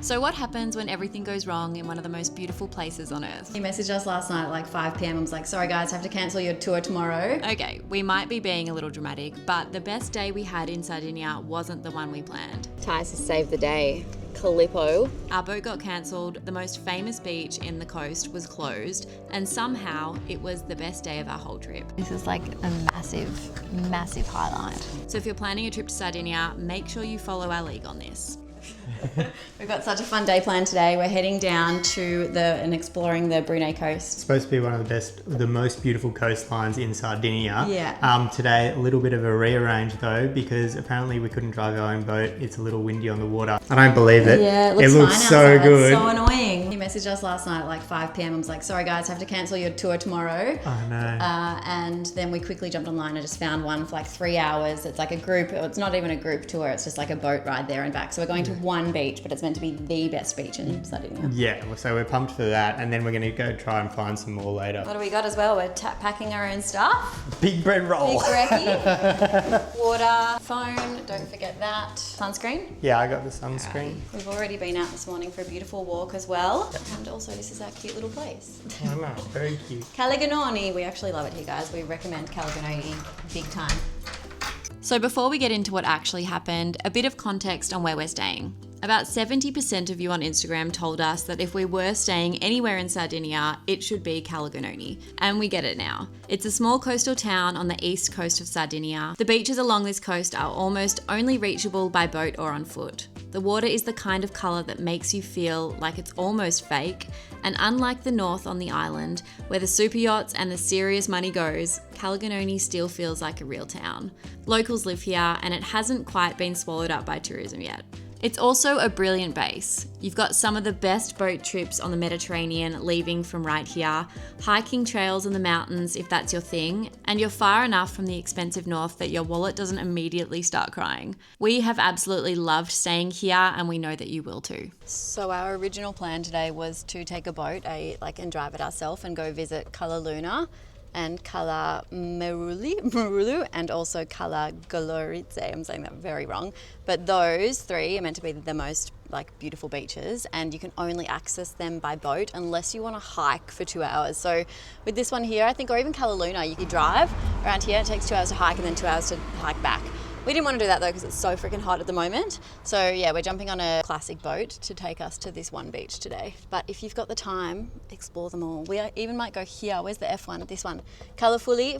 So what happens when everything goes wrong in one of the most beautiful places on earth? He messaged us last night at like 5 p.m. I was like, sorry guys, have to cancel your tour tomorrow. Okay, we might be being a little dramatic, but the best day we had in Sardinia wasn't the one we planned. Ties to save the day. Calippo. Our boat got cancelled, the most famous beach in the coast was closed, and somehow it was the best day of our whole trip. This is like a massive highlight. So if you're planning a trip to Sardinia, make sure you follow our league on this. We've got such a fun day planned today. We're heading down to and exploring the Brunei coast. It's supposed to be one of the most beautiful coastlines in Sardinia. Yeah. Today, a little bit of a rearrange though, because apparently we couldn't drive our own boat. It's a little windy on the water. I don't believe it. Yeah, it looks fine so outside. good. It's so annoying. He messaged us last night at like 5 p.m. I was like, sorry guys, have to cancel your tour tomorrow. Oh no. And then we quickly jumped online and just found one for like 3 hours. It's like a group, it's not even a group tour, it's just like a boat ride there and back. So we're going to one beach, but it's meant to be the best beach in Sardinia. Yeah, so we're pumped for that, and then we're going to go try and find some more later. What do we got as well? We're packing our own stuff. Big bread roll. Big brekkie. Water, phone, don't forget that. Sunscreen. Yeah, I got the sunscreen. We've already been out this morning for a beautiful walk as well. And also this is our cute little place. I know, very cute. Cala Gonone. We actually love it here, guys. We recommend Cala Gonone big time. So before we get into what actually happened, a bit of context on where we're staying. About 70% of you on Instagram told us that if we were staying anywhere in Sardinia, it should be Cala Gonone. And we get it now. It's a small coastal town on the east coast of Sardinia. The beaches along this coast are almost only reachable by boat or on foot. The water is the kind of colour that makes you feel like it's almost fake, and unlike the north on the island, where the super yachts and the serious money goes, Cala Gonone still feels like a real town. Locals live here, and it hasn't quite been swallowed up by tourism yet. It's also a brilliant base. You've got some of the best boat trips on the Mediterranean leaving from right here, hiking trails in the mountains if that's your thing, and you're far enough from the expensive north that your wallet doesn't immediately start crying. We have absolutely loved staying here, and we know that you will too. So our original plan today was to take a boat and drive it ourselves and go visit Cala Luna and Cala Mariolu and also Cala Goloritzé. I'm saying that very wrong. But those three are meant to be the most beautiful beaches, and you can only access them by boat unless you want to hike for 2 hours. So with this one here, I think, or even Cala Luna, you could drive around here. It takes 2 hours to hike and then 2 hours to hike back. We didn't want to do that though because it's so freaking hot at the moment. So yeah, we're jumping on a classic boat to take us to this one beach today. But if you've got the time, explore them all. We even might go here. Where's the F1? This one. Cala Fully,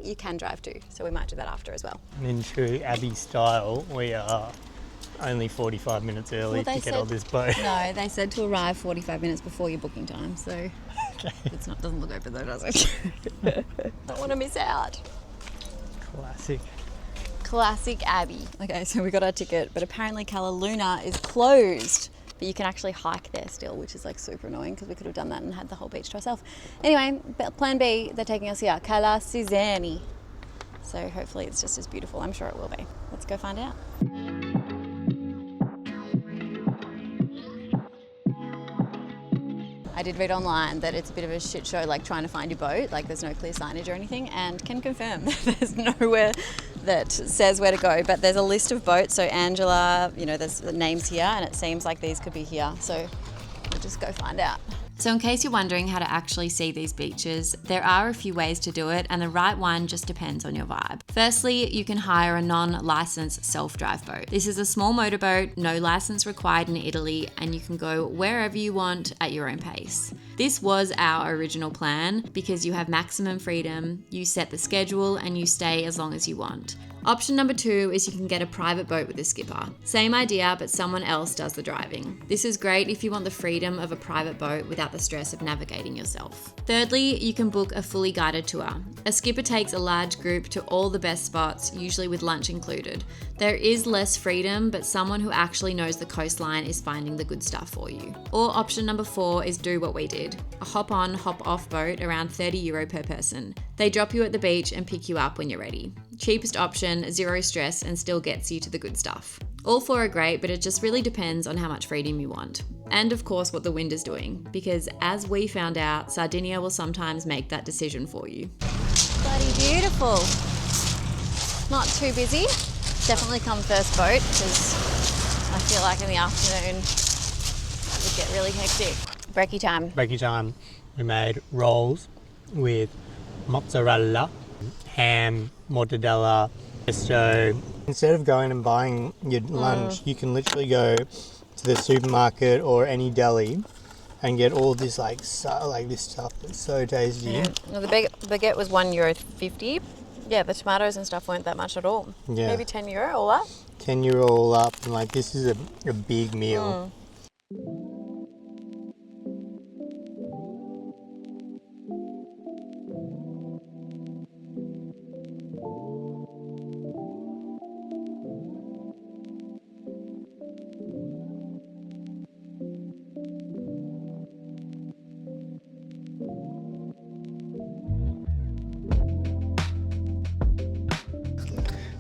you can drive to. So we might do that after as well. And in true Abby style, we are only 45 minutes early to get on this boat. No, they said to arrive 45 minutes before your booking time. So Okay. doesn't look open though, does it? Don't want to miss out. Classic Abby. Okay, so we got our ticket, but apparently Cala Luna is closed. But you can actually hike there still, which is super annoying because we could have done that and had the whole beach to ourselves. Anyway, plan B, they're taking us here, Cala Gonone. So hopefully it's just as beautiful. I'm sure it will be. Let's go find out. I did read online that it's a bit of a shit show, trying to find your boat. There's no clear signage or anything, and can confirm that there's nowhere that says where to go. But there's a list of boats. So Angela, there's the names here, and it seems like these could be here. So we'll just go find out. So in case you're wondering how to actually see these beaches, there are a few ways to do it, and the right one just depends on your vibe. Firstly, you can hire a non-licensed self-drive boat. This is a small motorboat, no license required in Italy, and you can go wherever you want at your own pace. This was our original plan because you have maximum freedom, you set the schedule, and you stay as long as you want. Option number 2 is you can get a private boat with a skipper. Same idea, but someone else does the driving. This is great if you want the freedom of a private boat without the stress of navigating yourself. Thirdly, you can book a fully guided tour. A skipper takes a large group to all the best spots, usually with lunch included. There is less freedom, but someone who actually knows the coastline is finding the good stuff for you. Or option number 4 is do what we did. A hop-on, hop-off boat around €30 per person. They drop you at the beach and pick you up when you're ready. Cheapest option, zero stress, and still gets you to the good stuff. All 4 are great, but it just really depends on how much freedom you want. And of course what the wind is doing, because as we found out, Sardinia will sometimes make that decision for you. Bloody beautiful. Not too busy. Definitely come first boat because I feel like in the afternoon get really hectic. Brekkie time. Brekkie time. We made rolls with mozzarella, ham, mortadella, pesto. Instead of going and buying your lunch, you can literally go to the supermarket or any deli and get all this this stuff that's so tasty. Yeah. Well, the baguette was €1.50. Yeah, the tomatoes and stuff weren't that much at all. Yeah. Maybe €10 all up. €10 all up, and like this is a big meal.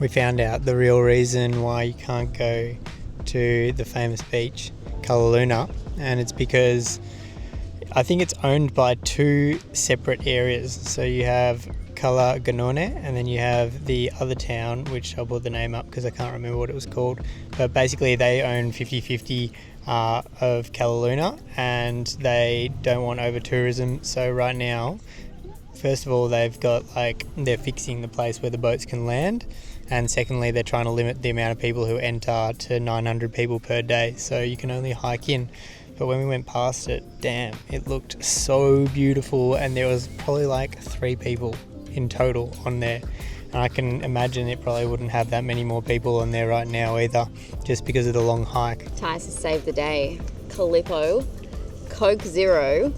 We found out the real reason why you can't go to the famous beach, Cala Luna, and it's because I think it's owned by two separate areas. So you have Cala Gonone and then you have the other town, which I'll put the name up because I can't remember what it was called. But basically they own 50-50 of Cala Luna, and they don't want over tourism. So right now, first of all, they're fixing the place where the boats can land. And secondly, they're trying to limit the amount of people who enter to 900 people per day. So you can only hike in. But when we went past it, damn, it looked so beautiful. And there was probably like 3 people in total on there. And I can imagine it probably wouldn't have that many more people on there right now either, just because of the long hike. Tice has saved the day. Calippo, Coke Zero,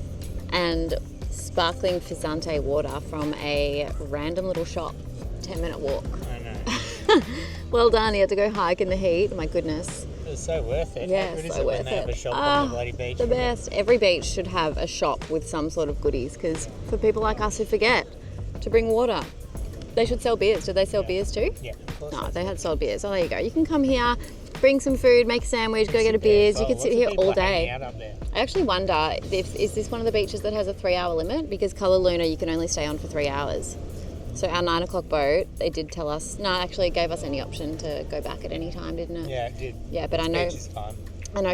and sparkling Fisante water from a random little shop. 10-minute walk. I know. Well done. You had to go hike in the heat. My goodness. It was so worth it. Yeah, How good is so it worth when they have a it. shop on the bloody beach? The best. Every beach should have a shop with some sort of goodies, because for people like us who forget to bring water, they should sell beers. Did they sell beers too? Yeah, of course. No, they had sold beers. Oh, there you go. You can come here, bring some food, make a sandwich, go get a beers. You could sit here all day. I actually wonder is this one of the beaches that has a 3-hour limit? Because Cala Luna you can only stay on for 3 hours. So our 9 o'clock boat, they did tell us, no, actually it gave us any option to go back at any time, didn't it? Yeah, it did. Yeah, but I know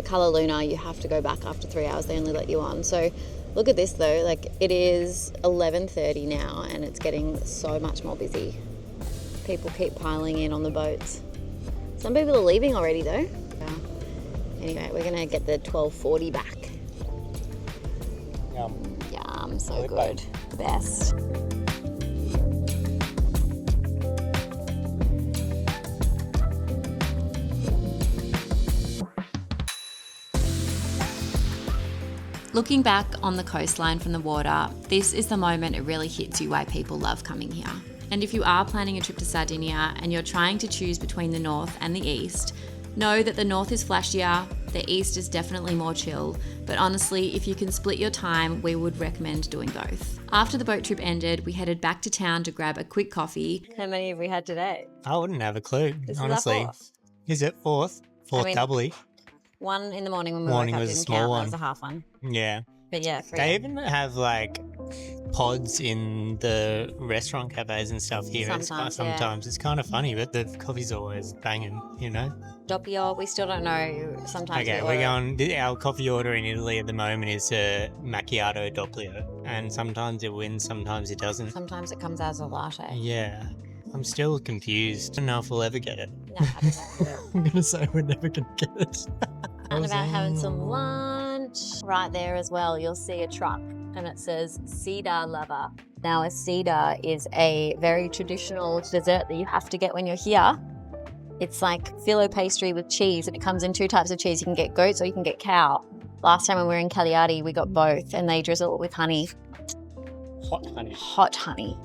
Cala Luna, you have to go back after 3 hours. They only let you on. So look at this though, like it is 11:30 now and it's getting so much more busy. People keep piling in on the boats. Some people are leaving already though. Yeah. Anyway, we're gonna get the 12:40 back. Yum, so good. Best. Looking back on the coastline from the water, this is the moment it really hits you why people love coming here. And if you are planning a trip to Sardinia and you're trying to choose between the north and the east, know that the north is flashier, the east is definitely more chill, but honestly, if you can split your time, we would recommend doing both. After the boat trip ended, we headed back to town to grab a quick coffee. How many have we had today? I wouldn't have a clue, This honestly. is our fourth. Is it fourth? Fourth doubly? One in the morning when we Morning woke up was a didn't small count. one. That was a half one. Yeah. But yeah, free. They even have like pods in the restaurant cafes and stuff here. Sometimes. It's kind of funny, but the coffee's always banging, you know? Doppio, we still don't know. Sometimes Okay, we order. our coffee order in Italy at the moment is a macchiato doppio. And sometimes it wins, sometimes it doesn't. Sometimes it comes out as a latte. Yeah. I'm still confused. I don't know if we'll ever get it. No, I don't know. I'm going to say we're never going to get it. And about having some lunch. Right there as well, you'll see a truck and it says Cedar Lover. Now, a cedar is a very traditional dessert that you have to get when you're here. It's like phyllo pastry with cheese, and it comes in 2 types of cheese. You can get goats or you can get cow. Last time when we were in Cagliari, we got both, and they drizzle it with honey. Hot honey. Hot honey.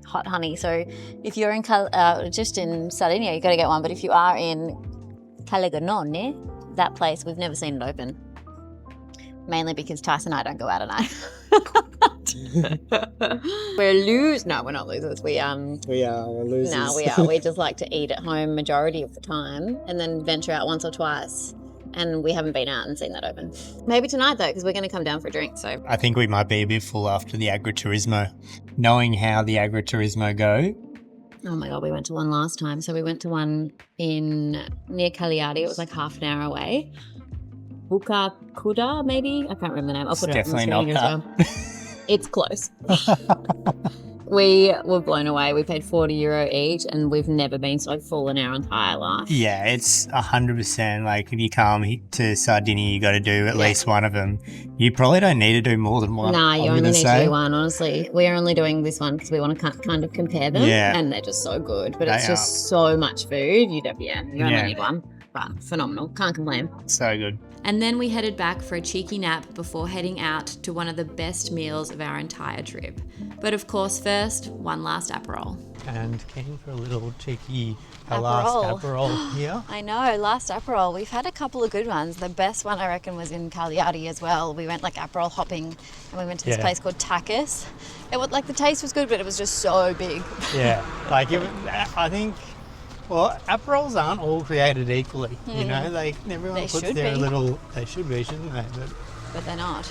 Hot honey. So if you're in just in Sardinia, you got to get one. But if you are in Cala Gonone, that place, we've never seen it open. Mainly because Tyson and I don't go out at night. We're losers. No, we're not losers. We're losers. No, we are. We just like to eat at home majority of the time and then venture out once or twice. And we haven't been out and seen that open. Maybe tonight though, because we're going to come down for a drink. So I think we might be a bit full after the agriturismo. Knowing how the agriturismo go. Oh my God, we went to one last time. So we went to one near Cagliari. It was like half an hour away. Buka Kuda, maybe? I can't remember the name. I'll put it Definitely on the not screen as well. It's close. We were blown away. We paid €40 each, and we've never been so full in our entire life. Yeah, it's 100%. Like, if you come to Sardinia, you got to do at least one of them. You probably don't need to do more than one. Nah, you only need to do one, honestly. We're only doing this one because we want to kind of compare them, and they're just so good. But it's just so much food. You only need one. But phenomenal. Can't complain. So good. And then we headed back for a cheeky nap before heading out to one of the best meals of our entire trip. But of course, first, one last Aperol. And keen for a little cheeky last Aperol here. I know, last Aperol. We've had a couple of good ones. The best one, I reckon, was in Cagliari as well. We went like Aperol hopping, and we went to this place called Takis. It was like the taste was good, but it was just so big. Yeah, like I think. Well, Aperols aren't all created equally, you know. Like everyone puts their little. They should be, shouldn't they? But they're not.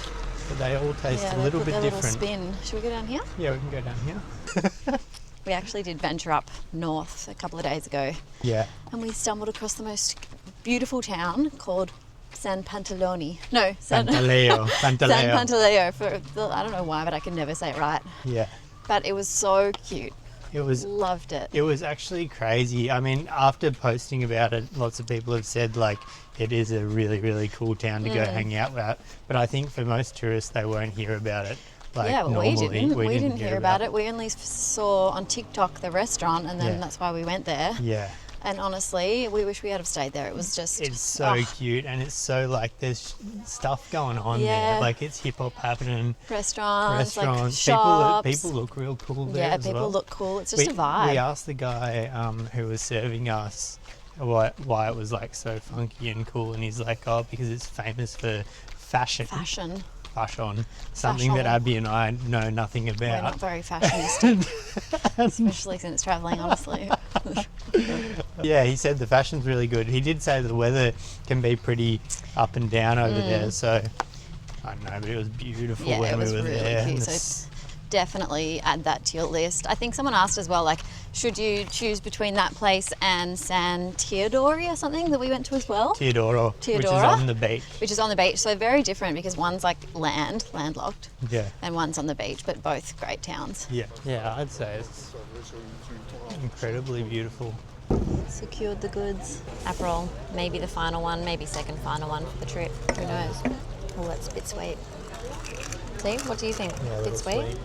But they all taste a little bit different. Little spin. Should we go down here? Yeah, we can go down here. We actually did venture up north a couple of days ago. Yeah. And we stumbled across the most beautiful town called San Pantaleo. San Pantaleo. I don't know why, but I can never say it right. Yeah. But it was so cute. Loved it. It was actually crazy. I mean, after posting about it, lots of people have said like it is a really, really cool town to go hang out at. But I think for most tourists, they won't hear about it. Like, yeah, well, we didn't. We didn't hear about it. We only saw on TikTok the restaurant, and then that's why we went there. Yeah. And honestly, we wish we had have stayed there. It was just... It's so cute, and it's so, like, there's stuff going on there. Like, it's hip-hop happening. Restaurants, like shops. People look real cool there as well. Yeah, people look cool. It's just a vibe. We asked the guy who was serving us why it was, like, so funky and cool, and he's like, oh, because it's famous for fashion. Something that Abby and I know nothing about. We're not very fashionistic, especially since travelling, honestly. Yeah, he said the fashion's really good. He did say the weather can be pretty up and down over there, so I don't know, but it was beautiful when we were really there. Cute. So definitely add that to your list. I think someone asked as well, like, should you choose between that place and San Teodoro or something that we went to as well? Teodoro, which is on the beach. Which is on the beach, so very different because one's like landlocked, and one's on the beach, but both great towns. Yeah, I'd say it's incredibly beautiful. Secured the goods. Aperol, maybe the final one, maybe second final one for the trip. Who knows? Oh, that's a bit sweet. See, what do you think? Yeah, bit sweet?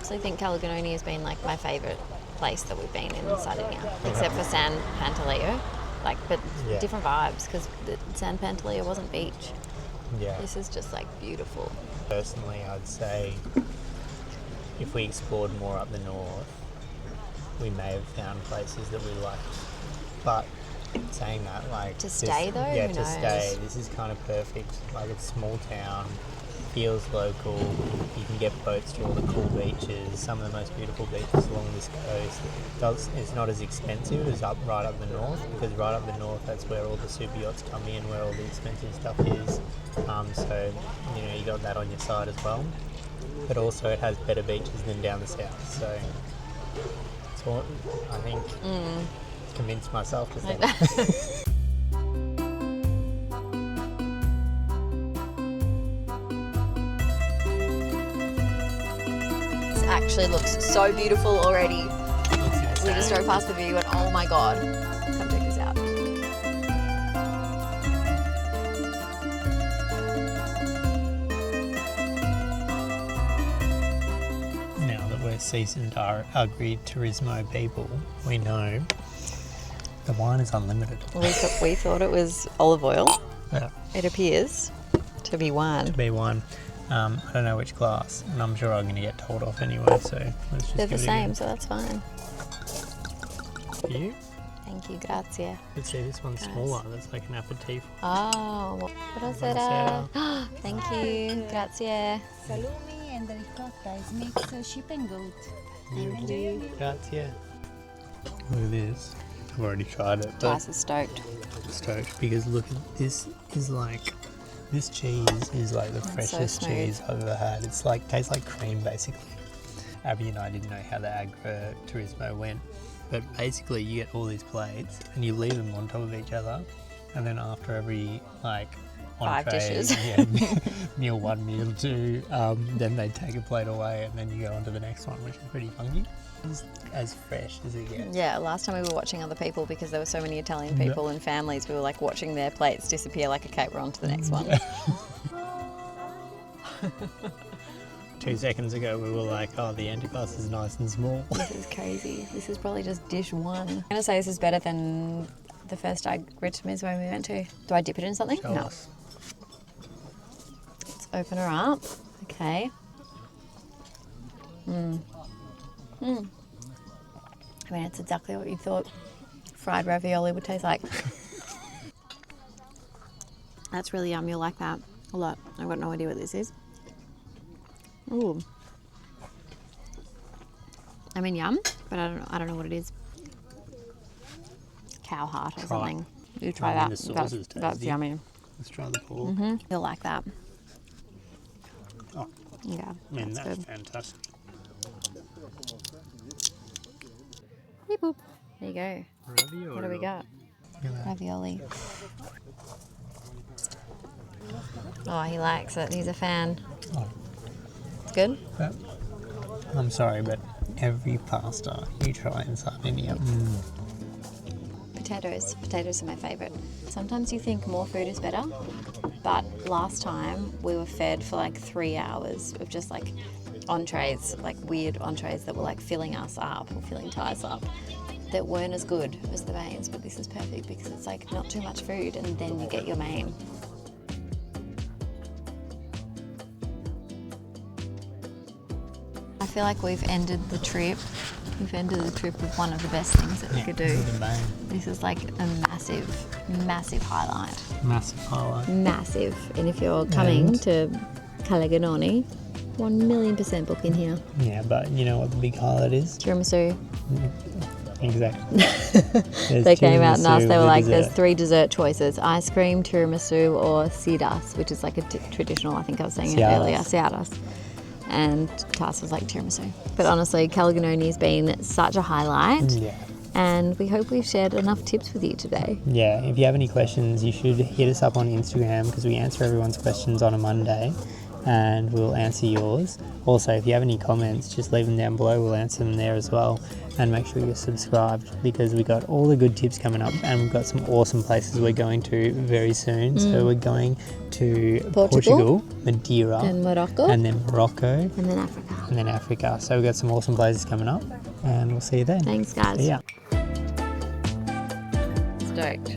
So I think Cala Gonone has been like my favourite place that we've been in Sardinia, except for San Pantaleo. Like, but different vibes because San Pantaleo wasn't beach. Yeah. This is just like beautiful. Personally, I'd say if we explored more up the north, we may have found places that we liked. But saying that, like... To stay though? Yeah, Who to knows? stay. This is kind of perfect. Like, it's a small town, feels local, you can get boats to all the cool beaches, some of the most beautiful beaches along this coast. It's not as expensive as right up the north, because right up the north, that's where all the super yachts come in, where all the expensive stuff is. So, you know, you got that on your side as well. But also it has better beaches than down the south, so... So I think convinced myself to say that. This actually looks so beautiful already. We just drove past the view and oh my god, come check this out. Now that we're seasoned agri-turismo people, we know the wine is unlimited. We thought it was olive oil. Yeah. It appears to be wine. To be wine. I don't know which glass, and I'm sure I'm going to get told off anyway, so let's just They're give the it same, so that's fine. For you? Thank you, grazie. Let's see, this one's smaller. That's like an aperitif. Oh, buonasera. Thank you, grazie. Salumi and the ricotta is mixed sheep and goat. Grazie. Look at this. I've already tried it. Twice as stoked. Stoked, because look at this is like... This cheese is like the freshest cheese I've ever had. It's like, tastes like cream basically. Abby and I didn't know how the agri-turismo went, but basically you get all these plates and you leave them on top of each other, and then after every like 5 entree, dishes. Yeah, meal 1, meal 2. Then they take a plate away, and then you go on to the next one, which is pretty funky. It's as fresh as it gets. Yeah, last time we were watching other people because there were so many Italian people and families, we were like watching their plates disappear like, okay, we're on to the next one. 2 seconds ago, we were like, oh, the antipasto is nice and small. This is crazy. This is probably just dish 1. I'm going to say this is better than the first agritmis when we went to. Do I dip it in something? Tell No. us. Let's open her up. Okay. I mean, it's exactly what you thought fried ravioli would taste like. That's really yum. You'll like that a lot. I've got no idea what this is. Ooh. I mean, yum, but I don't know what it is. Cow heart or Try it. something. You try I that. mean, the sauce is That's tasty. yummy. Let's try the pork. You'll like that. Oh, Yeah, I mean, that's that's good. fantastic. Beep boop. There you go. Ravioli. What do we got? Look at that. Ravioli. Oh, he likes it. He's a fan. Oh. It's good? But, I'm sorry, but every pasta you try in Sardinia, Potatoes. Potatoes are my favourite. Sometimes you think more food is better, but last time we were fed for like 3 hours of just like entrees, like weird entrees that were like filling us up or filling Ty's up, that weren't as good as the mains, but this is perfect because it's like not too much food and then you get your main. I feel like we've ended the trip. We've ended the trip with one of the best things that we could do. with the main. This is like a massive, massive highlight. Massive highlight. Massive. And if you're coming And- to Cala Gonone, 1,000,000% book in here. Yeah, but you know what the big highlight is? Tiramisu. Exactly. They came out and asked, they were like, there's dessert. 3 dessert choices: ice cream, tiramisu, or sidas, which is like a traditional, I think I was saying it Siadas. earlier, siadas. And Tass was like tiramisu. But honestly, Cala Gonone has been such a highlight. Yeah. And we hope we've shared enough tips with you today. Yeah, if you have any questions, you should hit us up on Instagram because we answer everyone's questions on a Monday and we'll answer yours. Also, if you have any comments, just leave them down below. We'll answer them there as well. And make sure you're subscribed because we got all the good tips coming up and we've got some awesome places we're going to very soon. So we're going to Portugal, Madeira, And Morocco. and then Morocco, And then Africa. and then Africa. So we've got some awesome places coming up and we'll see you then. Thanks, guys. See ya. Stoked.